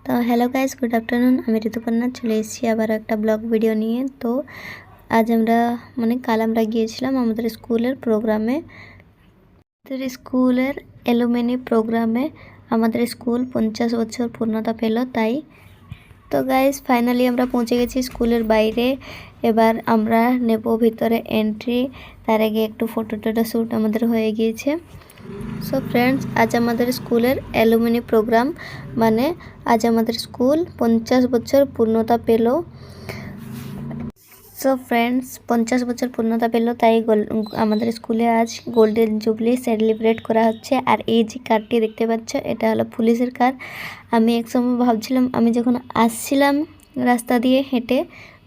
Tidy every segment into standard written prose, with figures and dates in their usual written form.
তো hello guys, good afternoon. আমি ঋতুপর্ণা চলে এসেছি আবার একটা ব্লগ ভিডিও নিয়ে। তো আজ আমরা কাল আমরা গিয়েছিলাম আমাদের স্কুলের প্রোগ্রামে, স্কুলের অ্যালুমিনি প্রোগ্রামে। আমাদের স্কুল 50 বছর পূর্ণতা পেল তাই। তো গাইস ফাইনালি আমরা পৌঁছে গেছি স্কুলের বাইরে। এবার আমরা নেব ভিতরে এন্ট্রি। তার আগে একটু ফটো শ্যুট আমাদের হয়ে গিয়েছে। সো ফ্রেন্ডস, আজ আমাদের স্কুলের অ্যালুমিনি প্রোগ্রাম, আজ আমাদের স্কুল 50 বছর পূর্ণতা পেল। সো ফ্রেন্ডস, 50 বছর পূর্ণতা পেল তাই আমাদের স্কুলে আজ গোল্ডেন জুবলি সেলিব্রেট করা হচ্ছে। আর এই যে কারটি দেখতে পাচ্ছ, এটা হলো পুলিশের কার। আমি একসময় ভাবছিলাম, আমি যখন আসছিলাম রাস্তা দিয়ে হেঁটে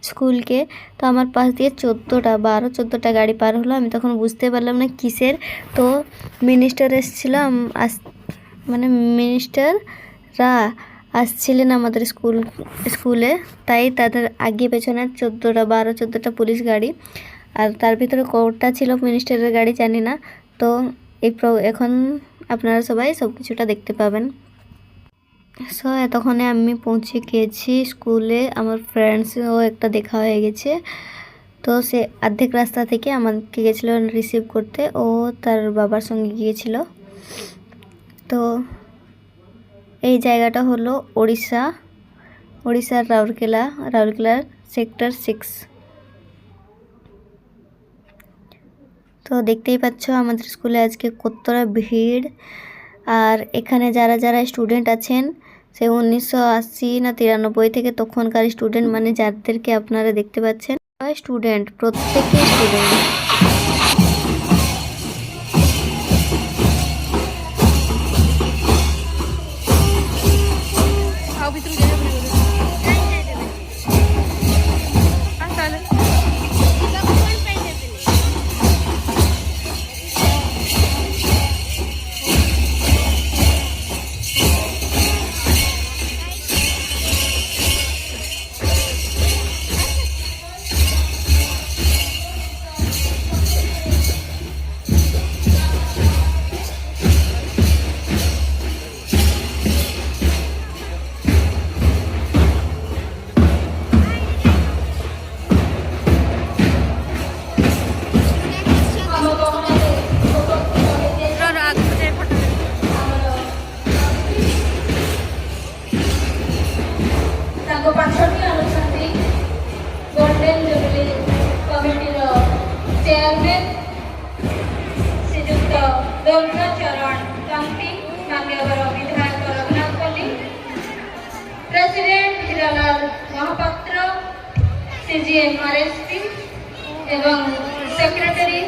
স্কুলকে, তো আমার পাশ দিয়ে 14টা গাড়ি পার হলো। আমি তখন বুঝতে পারলাম না কিসের। তো মিনিস্টার এসেছিল, মিনিস্টাররা আসছিলেন আমাদের স্কুলে, তাই তাদের আগে পেছনে 14টা পুলিশ গাড়ি, আর তার ভিতরে কোটা ছিল মিনিস্টারের গাড়ি জানি না। তো এখন আপনারা সবাই সব কিছুটা দেখতে পাবেন। সো এতক্ষণে আমি পৌঁছে গিয়েছি স্কুলে। আমার ফ্রেন্ডসও একটা দেখা হয়ে গেছে। তো সে অর্ধেক রাস্তা থেকে আমাকে গেছিলো রিসিভ করতে, ও তার বাবার সঙ্গে গিয়েছিল। তো এই জায়গাটা হলো উড়িষ্যার রাউরকেলার সেক্টর 6। তো দেখতেই পাচ্ছ আমাদের স্কুলে আজকে কতটা ভিড়। আর এখানে যারা যারা স্টুডেন্ট আছেন, সে 1980 না 93 থেকে তখনকার স্টুডেন্ট, যাদেরকে আপনারা দেখতে পাচ্ছেন স্টুডেন্ট, প্রত্যেকেই স্টুডেন্ট। गोल्डन जुबली कमिटीर चेयरमैन श्रीजुक्त दौलत चरण तंती, मान्यवर विधायक रघुनाथ पल्ली, प्रेसिडेंट हीरालाल महापात्र CGMRSP एवं सेक्रेटरी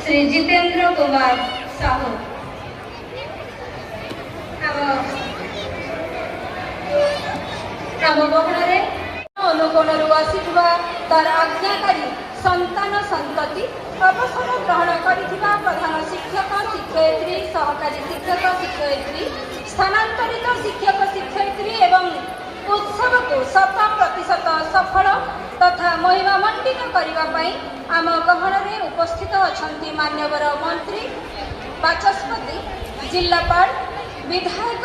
श्री जितेंद्र कुमार साहू। आम गहन अनुकोणरू आसिथिबा तार आज्ञाकारी संतान संतति अवसर ग्रहण करिथिबा प्रधान शिक्षक शिक्षयित्री सहकारी शिक्षक शिक्षयित्री स्थानांतरित शिक्षक शिक्षयित्री एवं उत्सव को 100% सफल तथा महिमामंडित करने आम गहन उपस्थित अच्छा मान्यवर मंत्री बाचस्पति जिलापाल विधायक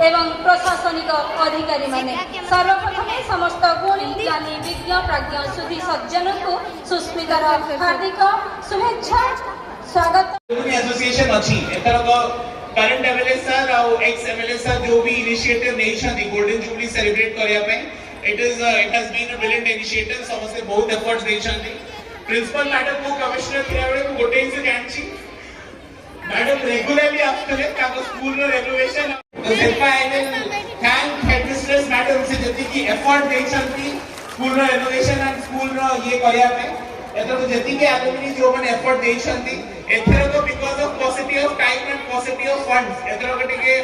एवं प्रशासनिक अधिकारी माने। सर्वप्रथम समस्त गुणी ज्ञानी विज्ञ प्राज्ञ सुधी सज्जन को सुस्मितार हार्दिक शुभेच्छा स्वागत। एसोसिएशन अछि एतर को करंट एमएलए सर और एक्स एमएलए सर जो भी initiative nation golden jubilee celebrate करिया पे it has been a brilliant initiative. समस्त बहुत एफर्ट्स देछन। प्रिंसिपल मैडम को कमिश्नर किया बेले गोटे से जानछि मैडम रेगुलरली आफ्टर का स्कूल रो रेनोवेशन तो सेपा I will thank headmistress madam से जति की एफर्ट देछंती स्कूल रो रेनोवेशन एंड स्कूल रो ये करिया पे एतर को जति के एलुमनी जो मन एफर्ट देछंती एथर को because of positive of time and positive of funds एतर को टिके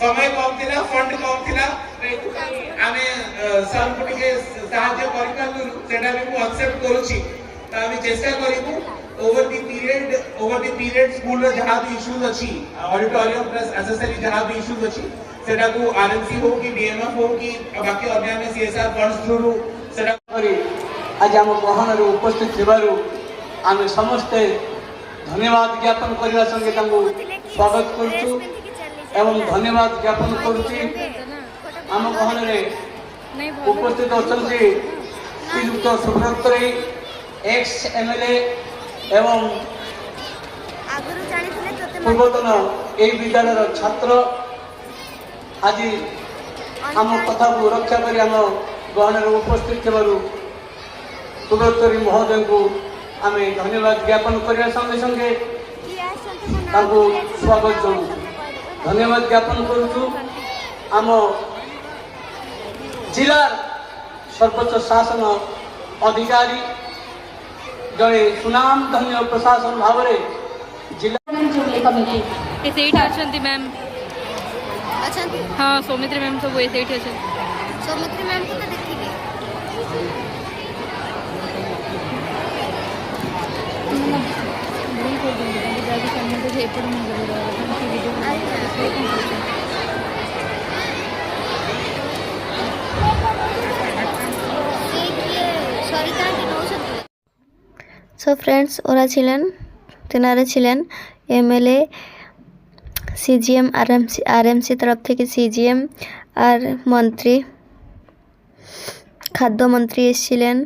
समय कम थिला फंड कम थिला आमे सर को टिके सहायता करि करलु सेटा भी मु एक्सेप्ट करूची। त आमे चेष्टा करिबु over the period school रो जहां भी इश्यूज अछि ऑडिटोरियम प्लस एसेसरी जहां भी इश्यूज अछि सेटा को आरएनसी हो कि डीएमएफ हो कि बाकी अन्य सीएसआर फंड्स थ्रू सेटा करी आज हम गहन रो उपस्थित थिबारु आमे समस्त धन्यवाद ज्ञापन करबा संगे तांको स्वागत करछु एवं धन्यवाद ज्ञापन करूची ଆମ ଗହଣରେ ଉପସ୍ଥିତ ଅଛନ୍ତି ଶ୍ରୀଯୁକ୍ତ ସୁବ୍ରତ ରାୟ, ଏକ୍ସ ଏମଏଲଏ ଏବଂ ପୂର୍ବତନ ଏହି ବିଦ୍ୟାଳୟର ଛାତ୍ର। ଆଜି ଆମ କଥାକୁ ରକ୍ଷା କରି ଆମ ଗହଣରେ ଉପସ୍ଥିତ ଥିବାରୁ ସୁବ୍ରତ ରାୟ ମହୋଦୟଙ୍କୁ ଆମେ ଧନ୍ୟବାଦ ଜ୍ଞାପନ କରିବା ସଙ୍ଗେ ସଙ୍ଗେ ତାଙ୍କୁ ସ୍ୱାଗତ ଜଣାଉ, ଧନ୍ୟବାଦ ଜ୍ଞାପନ କରୁଛୁ। ଆମ ଜିଲ୍ଲା ସର୍ବୋଚ୍ଚ ଶାସନ ଅଧିକାରୀ, ଜଣେ ସୁନାମ ଧନ୍ୟ ପ୍ରଶାସନ ଭାବରେ ଜିଲ୍ଲା जुबली कमिटी ସେଇଠି ଅଛନ୍ତି ମ୍ୟାମ୍। ଅଛନ୍ତି ହଁ ସୌମିତ୍ରୀ ମ୍ୟାମ୍ ସବୁ ସେଇଠି ଅଛନ୍ତି। ସୌମିତ୍ରୀ ମ୍ୟାମ୍କୁ ତ ଦେଖିଲି। সো ফ্রেন্ডস, ওরা ছিলেন, তেনারা ছিলেন এমএলএ, সিজিএম, আরএমসি তরফ থেকে সিজিএম আর মন্ত্রী, খাদ্যমন্ত্রী এসেছিলেন।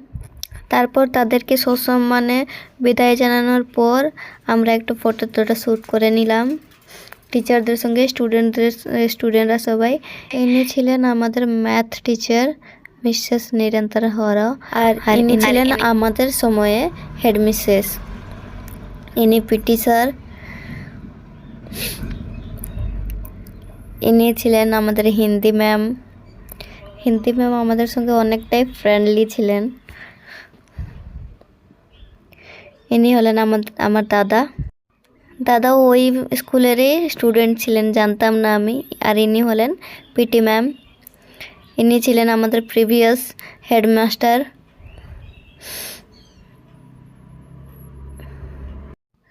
তারপর তাদেরকে সসম্মানে বিদায় জানানোর পর আমরা একটু ফটোটা শ্যুট করে নিলাম টিচারদের সঙ্গে, স্টুডেন্টরা সবাই। ইনি ছিলেন আমাদের ম্যাথ টিচার মিসেস নিরন্তর হর, আর ইনি ছিলেন আমাদের সময়ে হেডমিস্ট্রেস। ইনি পিটি স্যার, ইনি ছিলেন আমাদের হিন্দি ম্যাম। হিন্দি ম্যাম আমাদের সঙ্গে অনেকটাই ফ্রেন্ডলি ছিলেন। ইনি হলেন আমার দাদাও ওই স্কুলেরই স্টুডেন্ট ছিলেন, জানতাম না আমি। আর ইনি হলেন পিটি ম্যাম, ইনি ছিলেন আমাদের প্রিভিয়াস হেডমাস্টার।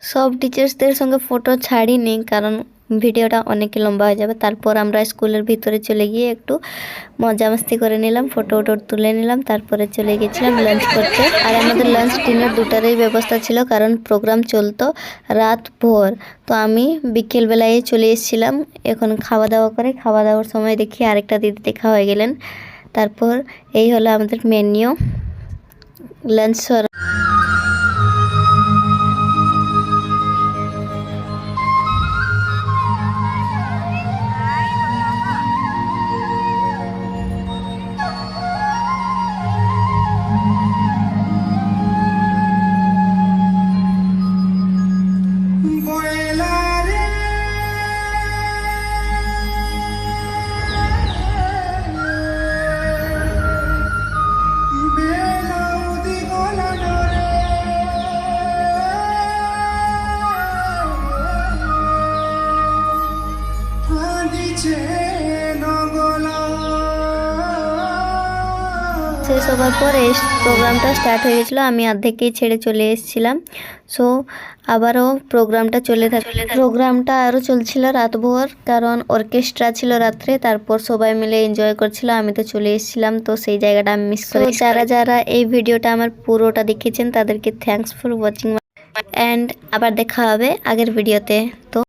সব টিচার্সদের সঙ্গে ফটো ছাড়িনি, কারণ ভিডিওটা অনেক লম্বা হয়ে যাবে। তারপর আমরা স্কুলের ভিতরে চলে গিয়ে একটু মজা মাস্তি করে নিলাম, ফটো তুলে নিলাম, তারপরে চলে গেছিলাম লাঞ্চ করতে। আর আমাদের লাঞ্চ ডিনার দুটারই ব্যবস্থা ছিল, কারণ প্রোগ্রাম চলতো রাত ভোর। তো আমি বিকেলবেলায় চলে এসেছিলাম। এখন খাওয়া দাওয়ার সময় দেখি আরেকটা দিদি দেখা হয়ে গেলেন। তারপর এই হলো আমাদের মেনু, লাঞ্চ। শেষ হওয়ার পর এই প্রোগ্রামটা স্টার্ট হয়ে গেছিলো, আমি অর্ধেকই ছেড়ে চলে এসেছিলাম। সো আবারও প্রোগ্রামটা প্রোগ্রামটা আরও চলছিল রাত ভোর, কারণ অর্কেস্ট্রা ছিল রাত্রে। তারপর সবাই মিলে এনজয় করছিল, আমি তো চলে এসেছিলাম, তো সেই জায়গাটা আমি মিস করি। যারা এই ভিডিওটা আমার পুরোটা দেখেছেন তাদেরকে থ্যাঙ্কস ফর ওয়াচিং, অ্যান্ড আবার দেখা হবে আগের ভিডিওতে। তো